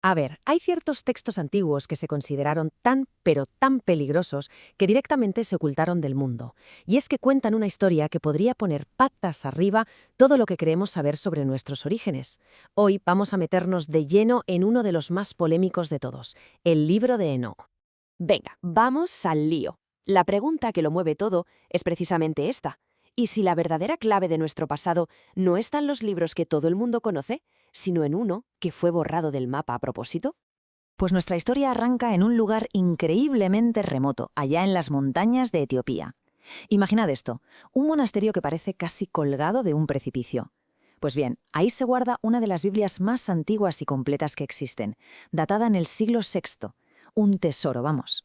A ver, hay ciertos textos antiguos que se consideraron tan, pero tan peligrosos que directamente se ocultaron del mundo. Y es que cuentan una historia que podría poner patas arriba todo lo que creemos saber sobre nuestros orígenes. Hoy vamos a meternos de lleno en uno de los más polémicos de todos, el libro de Enoc. Venga, vamos al lío. La pregunta que lo mueve todo es precisamente esta. ¿Y si la verdadera clave de nuestro pasado no está en los libros que todo el mundo conoce, sino en uno que fue borrado del mapa a propósito? Pues nuestra historia arranca en un lugar increíblemente remoto, allá en las montañas de Etiopía. Imaginad esto, un monasterio que parece casi colgado de un precipicio. Pues bien, ahí se guarda una de las Biblias más antiguas y completas que existen, datada en el siglo VI. Un tesoro, vamos.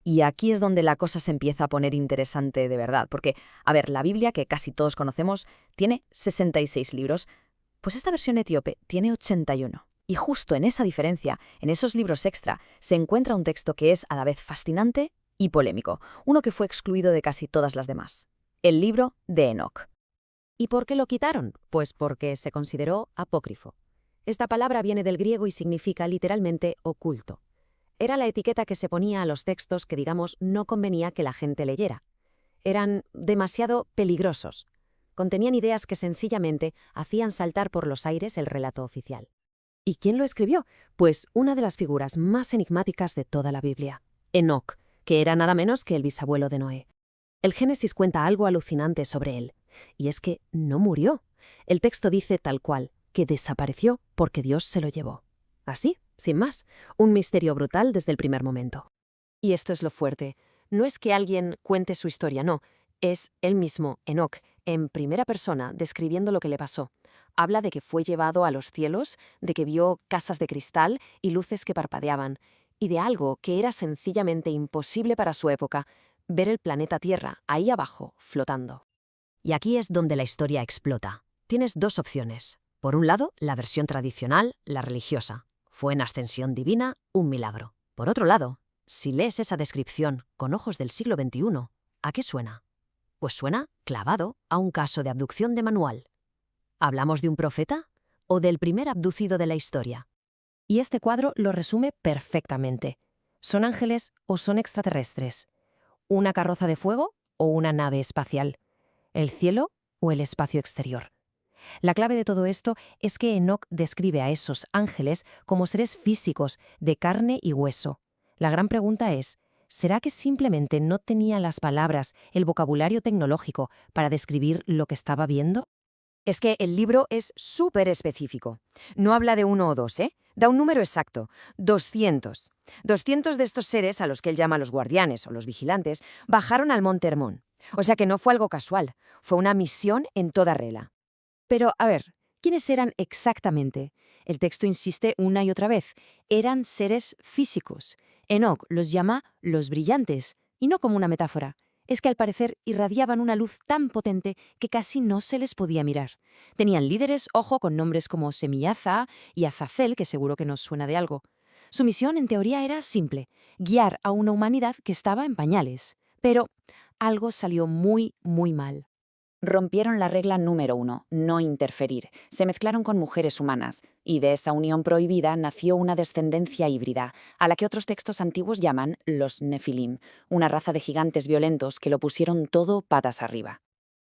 Y aquí es donde la cosa se empieza a poner interesante de verdad, porque, a ver, la Biblia, que casi todos conocemos, tiene 66 libros, pues esta versión etíope tiene 81. Y justo en esa diferencia, en esos libros extra, se encuentra un texto que es a la vez fascinante y polémico, uno que fue excluido de casi todas las demás. El libro de Enoc. ¿Y por qué lo quitaron? Pues porque se consideró apócrifo. Esta palabra viene del griego y significa literalmente oculto. Era la etiqueta que se ponía a los textos que, digamos, no convenía que la gente leyera. Eran demasiado peligrosos. Contenían ideas que sencillamente hacían saltar por los aires el relato oficial. ¿Y quién lo escribió? Pues una de las figuras más enigmáticas de toda la Biblia, Enoc, que era nada menos que el bisabuelo de Noé. El Génesis cuenta algo alucinante sobre él, y es que no murió. El texto dice tal cual, que desapareció porque Dios se lo llevó. Así, sin más, un misterio brutal desde el primer momento. Y esto es lo fuerte. No es que alguien cuente su historia, no. Es él mismo, Enoc, en primera persona, describiendo lo que le pasó. Habla de que fue llevado a los cielos, de que vio casas de cristal y luces que parpadeaban, y de algo que era sencillamente imposible para su época, ver el planeta Tierra ahí abajo, flotando. Y aquí es donde la historia explota. Tienes dos opciones. Por un lado, la versión tradicional, la religiosa. Fue en ascensión divina, un milagro. Por otro lado, si lees esa descripción con ojos del siglo XXI, ¿a qué suena? Pues suena clavado a un caso de abducción de manual. ¿Hablamos de un profeta o del primer abducido de la historia? Y este cuadro lo resume perfectamente. ¿Son ángeles o son extraterrestres? ¿Una carroza de fuego o una nave espacial? ¿El cielo o el espacio exterior? La clave de todo esto es que Enoc describe a esos ángeles como seres físicos, de carne y hueso. La gran pregunta es, ¿será que simplemente no tenía las palabras, el vocabulario tecnológico para describir lo que estaba viendo? Es que el libro es súper específico. No habla de uno o dos, ¿eh? Da un número exacto, 200. 200 de estos seres, a los que él llama los guardianes o los vigilantes, bajaron al monte Hermón. O sea que no fue algo casual, fue una misión en toda regla. Pero, a ver, ¿quiénes eran exactamente? El texto insiste una y otra vez. Eran seres físicos. Enoc los llama los brillantes, y no como una metáfora. Es que al parecer irradiaban una luz tan potente que casi no se les podía mirar. Tenían líderes, ojo, con nombres como Semiyaza y Azazel, que seguro que nos suena de algo. Su misión, en teoría, era simple, guiar a una humanidad que estaba en pañales. Pero algo salió muy, muy mal. Rompieron la regla número 1, no interferir. Se mezclaron con mujeres humanas, y de esa unión prohibida nació una descendencia híbrida, a la que otros textos antiguos llaman los Nefilim, una raza de gigantes violentos que lo pusieron todo patas arriba.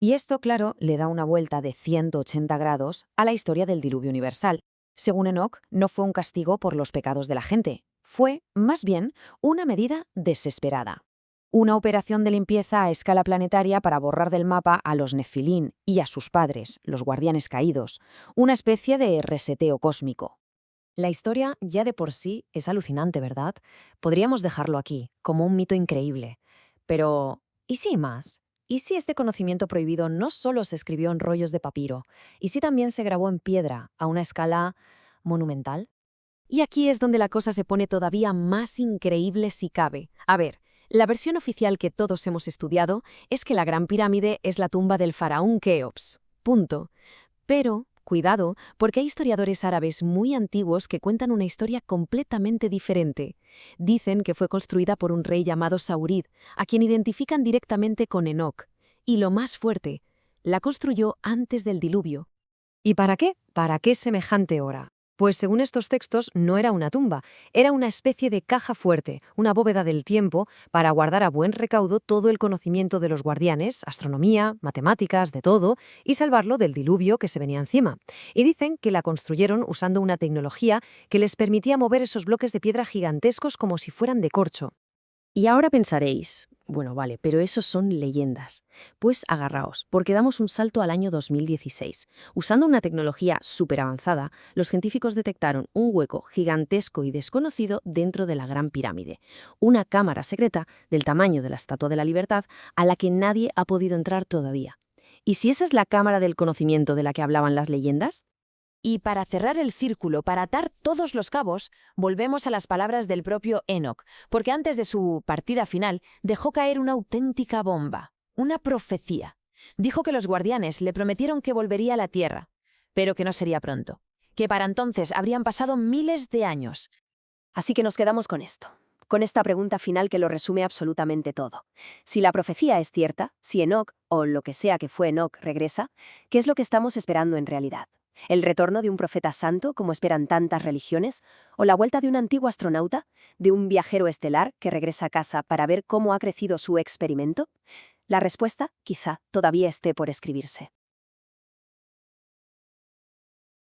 Y esto, claro, le da una vuelta de 180 grados a la historia del diluvio universal. Según Enoc, no fue un castigo por los pecados de la gente, fue, más bien, una medida desesperada. Una operación de limpieza a escala planetaria para borrar del mapa a los Nefilín y a sus padres, los guardianes caídos, una especie de reseteo cósmico. La historia ya de por sí es alucinante, ¿verdad? Podríamos dejarlo aquí, como un mito increíble. Pero, ¿y si hay más? ¿Y si este conocimiento prohibido no solo se escribió en rollos de papiro? ¿Y si también se grabó en piedra, a una escala monumental? Y aquí es donde la cosa se pone todavía más increíble si cabe. A ver, la versión oficial que todos hemos estudiado es que la Gran Pirámide es la tumba del faraón Keops. Punto. Pero, cuidado, porque hay historiadores árabes muy antiguos que cuentan una historia completamente diferente. Dicen que fue construida por un rey llamado Saurid, a quien identifican directamente con Enoc. Y lo más fuerte, la construyó antes del diluvio. ¿Y para qué? ¿Para qué semejante hora? Pues según estos textos, no era una tumba, era una especie de caja fuerte, una bóveda del tiempo para guardar a buen recaudo todo el conocimiento de los guardianes, astronomía, matemáticas, de todo, y salvarlo del diluvio que se venía encima. Y dicen que la construyeron usando una tecnología que les permitía mover esos bloques de piedra gigantescos como si fueran de corcho. Y ahora pensaréis, bueno, vale, pero esos son leyendas. Pues agarraos, porque damos un salto al año 2016. Usando una tecnología súper avanzada, los científicos detectaron un hueco gigantesco y desconocido dentro de la Gran Pirámide. Una cámara secreta del tamaño de la Estatua de la Libertad a la que nadie ha podido entrar todavía. ¿Y si esa es la cámara del conocimiento de la que hablaban las leyendas? Y para cerrar el círculo, para atar todos los cabos, volvemos a las palabras del propio Enoch, porque antes de su partida final dejó caer una auténtica bomba, una profecía. Dijo que los guardianes le prometieron que volvería a la Tierra, pero que no sería pronto, que para entonces habrían pasado miles de años. Así que nos quedamos con esto, con esta pregunta final que lo resume absolutamente todo. Si la profecía es cierta, si Enoch, o lo que sea que fue Enoch, regresa, ¿qué es lo que estamos esperando en realidad? ¿El retorno de un profeta santo, como esperan tantas religiones? ¿O la vuelta de un antiguo astronauta? ¿De un viajero estelar que regresa a casa para ver cómo ha crecido su experimento? La respuesta, quizá, todavía esté por escribirse.